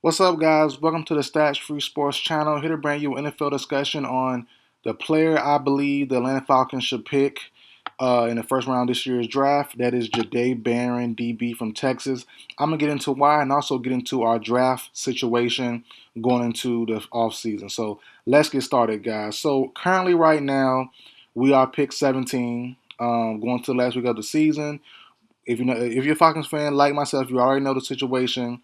What's up, guys? Welcome to the Stats Free Sports channel. Here to bring you an NFL discussion on the player I believe the Atlanta Falcons should pick in the first round of this year's draft. That is Jahdae Barron, DB from Texas. I'm going to get into why and also get into our draft situation going into the offseason. So let's get started, guys. So currently, right now, we are pick 17 going to the last week of the season. If you're a Falcons fan like myself, you already know the situation.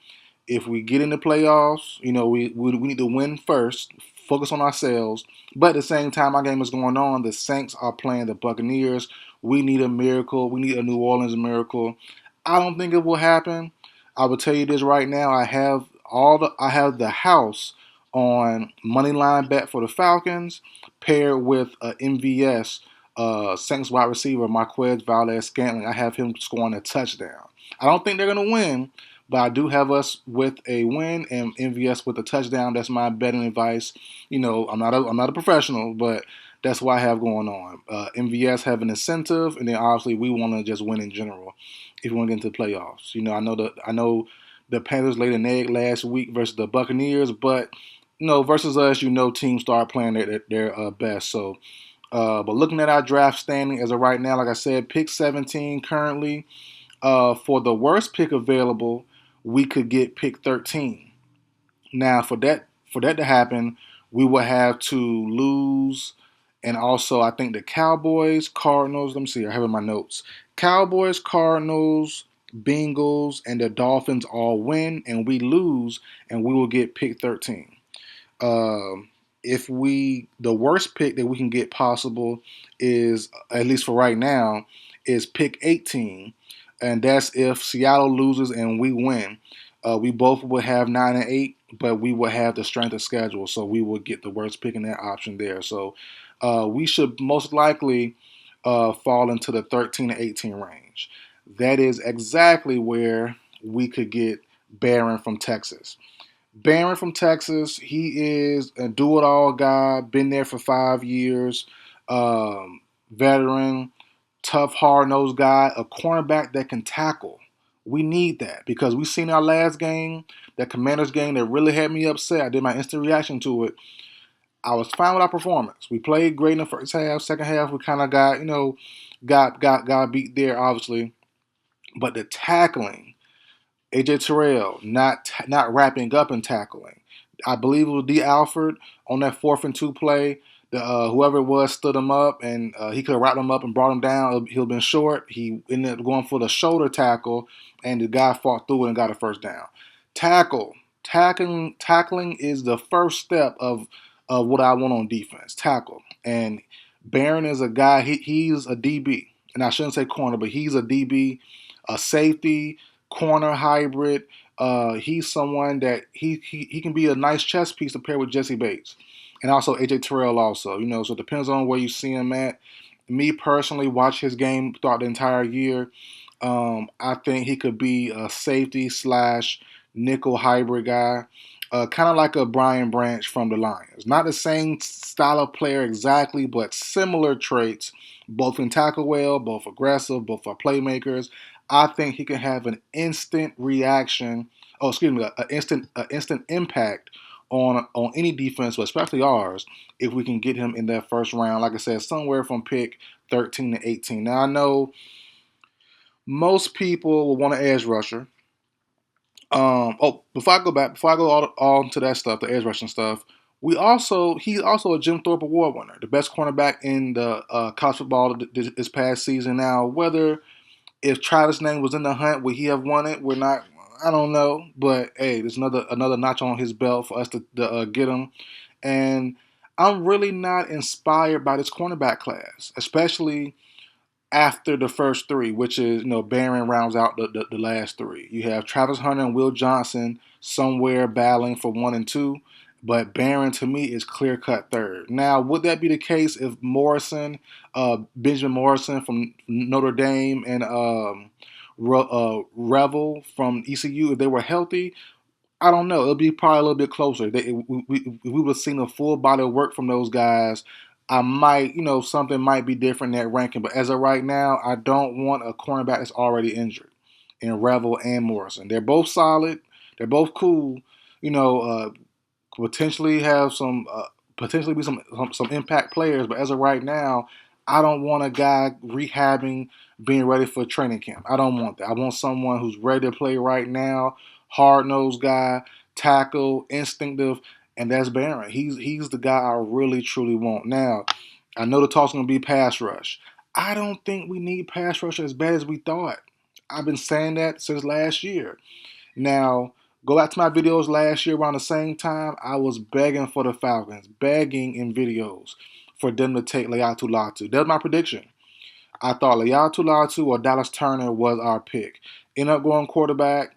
If we get in the playoffs, we need to win first, focus on ourselves. But at the same time, our game is going on. The Saints are playing the Buccaneers. We need a miracle. We need a New Orleans miracle. I don't think it will happen. I will tell you this right now. I have the house on money line bet for the Falcons paired with MVS Saints wide receiver Marquez Valdes-Scantling. I have him scoring a touchdown. I don't think they're going to win, but I do have us with a win and MVS with a touchdown. That's my betting advice. I'm not a professional, but that's what I have going on. MVS have an incentive, and then obviously we want to just win in general if we want to get into the playoffs. I know the Panthers laid an egg last week versus the Buccaneers, but versus us, teams start playing their best. So. But looking at our draft standing as of right now, like I said, pick 17 currently. For the worst pick available, we could get pick 13. Now, for that to happen, we will have to lose, and also I think the Cowboys, Cardinals. Let me see. I have in my notes. Cowboys, Cardinals, Bengals, and the Dolphins all win, and we lose, and we will get pick 13. Um, if the worst pick that we can get possible is, at least for right now, is pick 18, and that's if Seattle loses and we win. We both will have 9 and 8, but we will have the strength of schedule, so we will get the worst pick in that option there. So we should most likely fall into the 13 to 18 range. That is exactly where we could get Barron from Texas. Barron from Texas, he is a do-it-all guy, been there for 5 years, veteran, tough, hard-nosed guy, a cornerback that can tackle. We need that because we seen our last game, that Commanders game that really had me upset. I did my instant reaction to it. I was fine with our performance. We played great in the first half. Second half, we kind of got beat there, obviously. But the tackling, AJ Terrell not wrapping up and tackling. I believe it was D. Alford on that 4th and 2 play. Whoever it was stood him up, and he could have wrapped him up and brought him down. He'd been short. He ended up going for the shoulder tackle, and the guy fought through it and got a first down. Tackling is the first step of what I want on defense. Tackle, and Barron is a guy. He's a DB, and I shouldn't say corner, but he's a DB, a safety corner hybrid. He's someone that he can be a nice chess piece to pair with Jesse Bates, and also AJ Terrell. Also, so it depends on where you see him at. Me personally, watch his game throughout the entire year. I think he could be a safety slash nickel hybrid guy, kind of like a Brian Branch from the Lions. Not the same style of player exactly, but similar traits. Both can tackle well, both aggressive, both are playmakers. I think he can have an instant reaction. Oh, excuse me, an instant impact on any defense, but especially ours, if we can get him in that first round. Like I said, somewhere from pick 13 to 18. Now I know most people will want an edge rusher. Before I go all to that stuff, the edge rushing stuff, he's also a Jim Thorpe Award winner, the best cornerback in the college football this past season. Now, whether if Travis' name was in the hunt, would he have won it? We're not. I don't know, but hey, there's another notch on his belt for us to get him. And I'm really not inspired by this cornerback class, especially after the first three, which is, Barron rounds out the last three. You have Travis Hunter and Will Johnson somewhere battling for 1 and 2, but Barron to me is clear cut third. Now, would that be the case if Benjamin Morrison from Notre Dame and Revel from ECU, if they were healthy? I don't know. It'll be probably a little bit closer. We would have seen a full body of work from those guys. I might, something might be different in that ranking. But as of right now, I don't want a cornerback that's already injured in Revel and Morrison. They're both solid. They're both cool. you know, potentially have some potentially be some impact players. But as of right now, I don't want a guy rehabbing, being ready for training camp. I don't want that. I want someone who's ready to play right now, hard nosed guy, tackle, instinctive, and that's Barron. He's the guy I really truly want. Now, I know the talk's gonna be pass rush. I don't think we need pass rush as bad as we thought. I've been saying that since last year. Now, go back to my videos last year around the same time. I was begging for the Falcons, begging in videos for them to take Laiatu Latu. That was my prediction. I thought Laiatu Latu or Dallas Turner was our pick. Ended up going quarterback.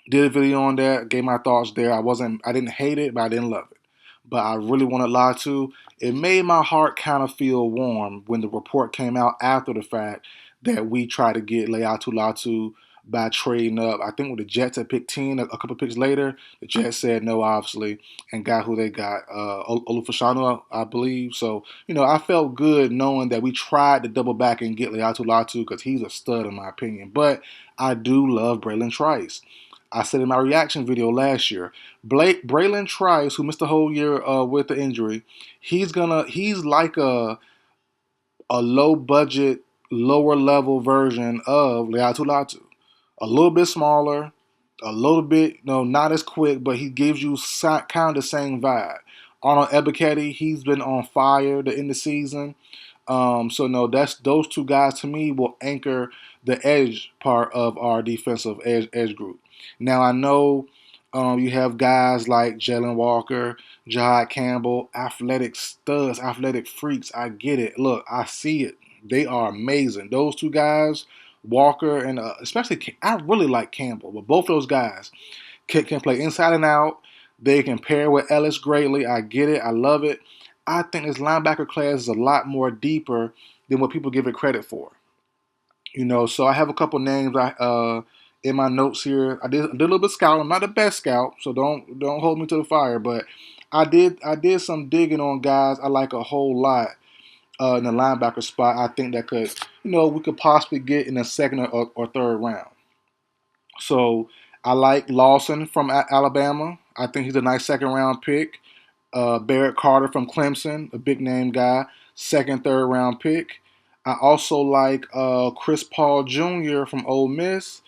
Did a video on that. Gave my thoughts there. I didn't hate it, but I didn't love it. But I really wanted Latu. It made my heart kind of feel warm when the report came out after the fact that we tried to get Laiatu Latu by trading up. I think with the Jets at pick 10, a couple picks later, the Jets said no, obviously, and got who they got, Olufashanu, I believe. So, I felt good knowing that we tried to double back and get Laiatu Latu because he's a stud in my opinion. But I do love Braylon Trice. I said in my reaction video last year, Braylon Trice, who missed the whole year with the injury, he's like a low budget, lower level version of Laiatu Latu. A little bit smaller, a little bit, not as quick, but he gives you kind of the same vibe. Arnold Ebiketie, he's been on fire the end of the season. So no, that's those two guys to me will anchor the edge part of our defensive edge group. Now I know you have guys like Jalen Walker, Jihaad Campbell, athletic studs, athletic freaks. I get it. Look, I see it. They are amazing. Those two guys, Walker and especially I really like Campbell, but both those guys can play inside and out. They can pair with Ellis greatly. I get it. I love it. I think this linebacker class is a lot more deeper than what people give it credit for. So I have a couple names in my notes here. I did a little bit of scouting. I'm not the best scout, so don't hold me to the fire. But I did some digging on guys I like a whole lot in the linebacker spot. I think that we could possibly get in the second or third round. So I like Lawson from Alabama. I think he's a nice second round pick. Barrett Carter from Clemson, a big name guy, second, third round pick. I also like Chris Paul Jr. from Ole Miss.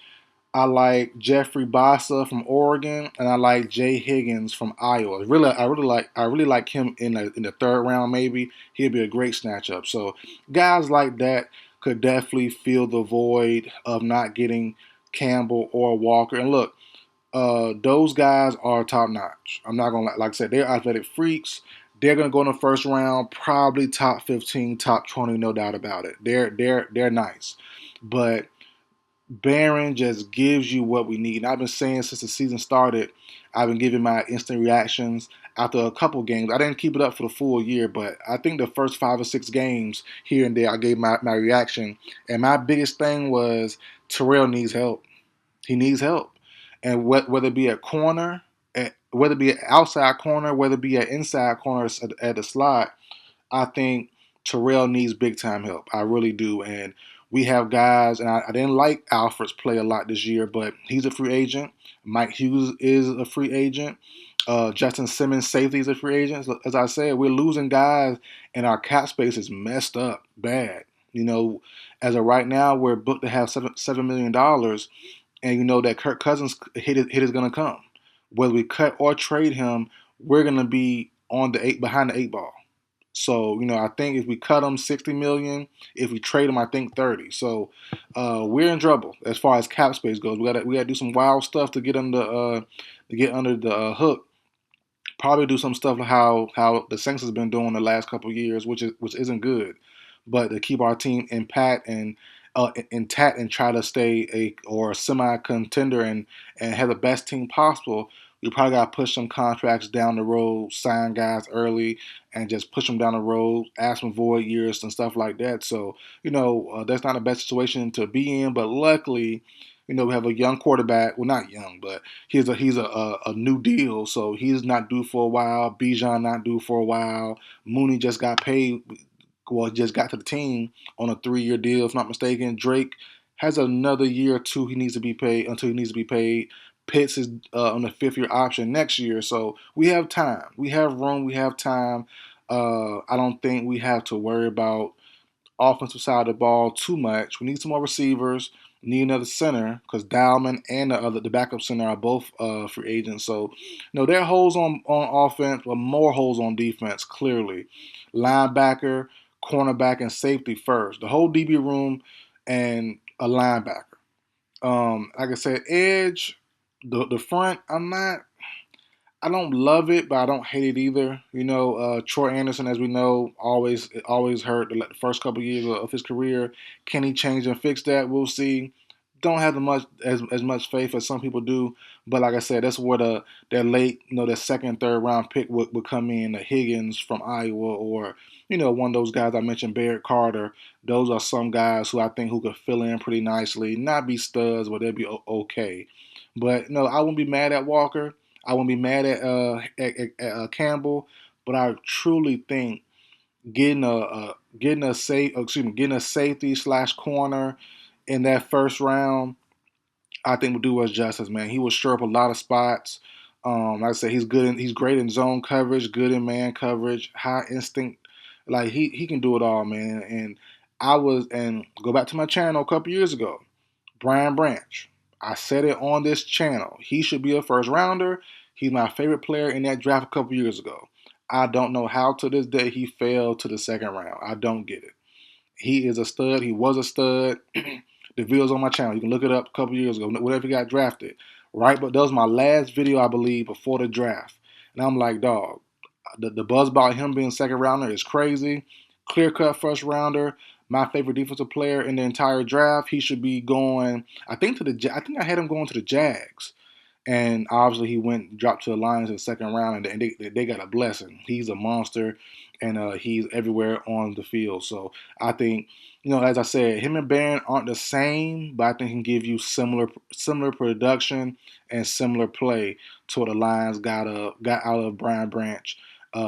I like Jeffrey Bassa from Oregon, and I like Jay Higgins from Iowa. I really like him in the third round. Maybe he'll be a great snatch up. So guys like that could definitely fill the void of not getting Campbell or Walker. And look, those guys are top notch. I'm not gonna like I said, they're athletic freaks. They're gonna go in the first round, probably top 15, top 20, no doubt about it. They're nice, but Barron just gives you what we need. And I've been saying since the season started, I've been giving my instant reactions after a couple games. I didn't keep it up for the full year, but I think the first 5 or 6 games here and there, I gave my reaction. And my biggest thing was Terrell needs help. He needs help. And whether it be at corner, whether it be an outside corner, whether it be an inside corner at the slot, I think Terrell needs big time help. I really do. And we have guys, and I didn't like Alfred's play a lot this year, but he's a free agent. Mike Hughes is a free agent. Justin Simmons, safety, is a free agent. So, as I said, we're losing guys, and our cap space is messed up bad. As of right now, we're booked to have $7 million, and that Kirk Cousins hit is going to come. Whether we cut or trade him, we're going to be behind the 8 ball. So, I think if we cut him 60 million, if we trade him, I think 30. So, we're in trouble as far as cap space goes. We gotta do some wild stuff to get under the hook. Probably do some stuff like how the Saints has been doing the last couple of years, which isn't good. But to keep our team intact and try to stay a semi contender and have the best team possible, we probably got to push some contracts down the road, sign guys early, and just push them down the road, ask them void years and stuff like that. So, that's not the best situation to be in. But luckily, we have a young quarterback. Well, not young, but he's a new deal, so he's not due for a while. Bijan not due for a while. Mooney just got paid. Well, just got to the team on a 3-year deal, if not mistaken. Drake has another year or two he needs to be paid until he needs to be paid. Pitts is on the 5th-year option next year, so we have time. We have room. We have time. I don't think we have to worry about offensive side of the ball too much. We need some more receivers. We need another center because Dalman and the backup center are both free agents. So, there are holes on offense, but more holes on defense. Clearly, linebacker, cornerback, and safety first. The whole DB room and a linebacker. Like I said, edge, the front. I don't love it, but I don't hate it either. Troy Anderson, as we know, always hurt the first couple years of his career. Can he change and fix that? We'll see. Don't have as much faith as some people do, but like I said, that's where that late, that second, third round pick would come in. The Higgins from Iowa, or one of those guys I mentioned, Barrett Carter. Those are some guys who I think who could fill in pretty nicely, not be studs, but they'll be okay. But no, I wouldn't be mad at Walker. I wouldn't be mad at Campbell, but I truly think getting a safety slash corner in that first round, I think will do us justice, man. He will sure up a lot of spots. Like I said, he's great in zone coverage, good in man coverage, high instinct. Like he can do it all, man. And go back to my channel a couple years ago. Brian Branch. I said it on this channel. He should be a first rounder. He's my favorite player in that draft a couple years ago. I don't know how to this day he fell to the second round. I don't get it. He is a stud. He was a stud. The video's on my channel. You can look it up a couple years ago, whenever he got drafted. Right? But that was my last video, I believe, before the draft. And I'm like, dog, the buzz about him being second rounder is crazy. Clear cut first rounder. My favorite defensive player in the entire draft. He should be going. I think I had him going to the Jags, and obviously he dropped to the Lions in the second round, and they got a blessing. He's a monster, and he's everywhere on the field. So I think, as I said, him and Barron aren't the same, but I think he can give you similar production and similar play to what the Lions got out of Brian Branch.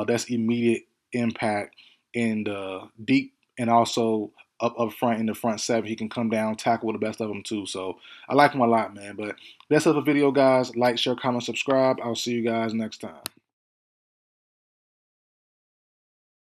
That's immediate impact in the deep and also up front in the front seven. He can come down, tackle with the best of them too. So I like him a lot, man. But that's it for the video, guys. Like, share, comment, subscribe. I'll see you guys next time.